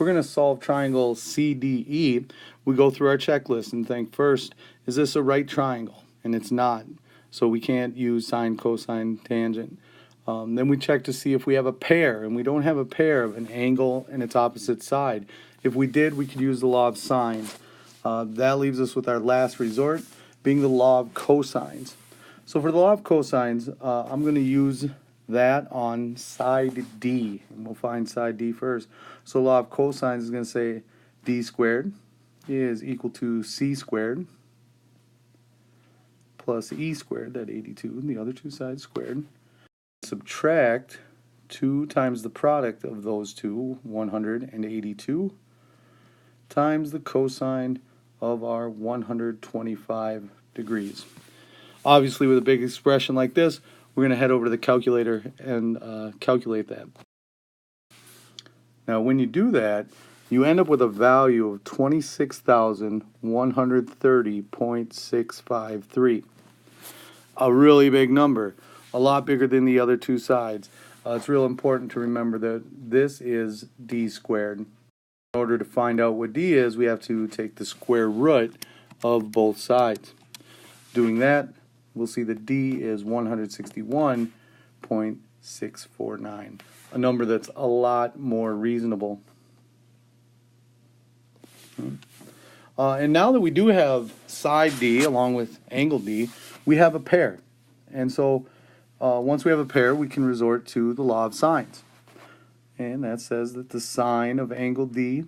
we're going to solve triangle CDE, we go through our checklist and think first, is this a right triangle? And it's not. So we can't use sine, cosine, tangent. Then we check to see if we have a pair, and we don't have a pair of an angle and its opposite side. If we did, we could use the law of sines. That leaves us with our last resort, being the law of cosines. So for the law of cosines, I'm going to use that on side D, and we'll find side D first. So law of cosines is going to say D squared is equal to C squared plus E squared, that 82, and the other two sides squared. Subtract 2 times the product of those two, 182, times the cosine of our 125 degrees. Obviously, with a big expression like this, we're going to head over to the calculator and calculate that. Now, when you do that, you end up with a value of 26,130.653. A really big number, a lot bigger than the other two sides. It's real important to remember that this is D squared. In order to find out what D is, we have to take the square root of both sides. Doing that, we'll see that D is 161.649, a number that's a lot more reasonable. And now that we do have side D along with angle D, we have a pair. And so once we have a pair, we can resort to the law of sines. And that says that the sine of angle D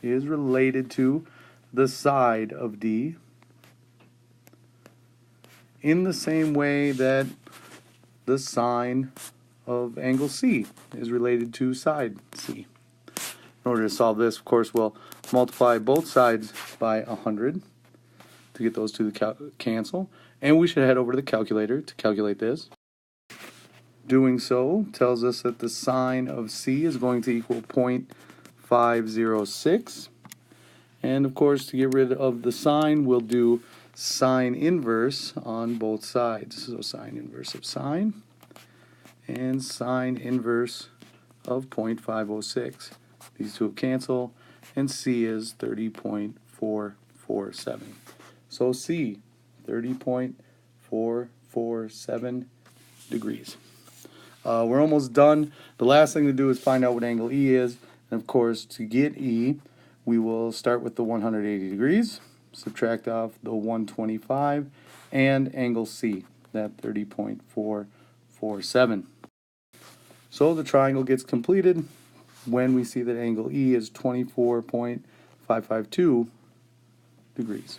is related to the side of D in the same way that the sine of angle C is related to side C. In order to solve this, of course, we'll multiply both sides by 100 to get those two to cancel. And we should head over to the calculator to calculate this. Doing so tells us that the sine of C is going to equal 0.506. And of course, to get rid of the sine, we'll do sine inverse on both sides. So sine inverse of sine and sine inverse of 0.506. These two will cancel, and C is 30.447. So C, 30.447 degrees. We're almost done. The last thing to do is find out what angle E is. And of course, to get E, we will start with the 180 degrees, subtract off the 125, and angle C, that 30.447. So the triangle gets completed when we see that angle E is 24.552 degrees.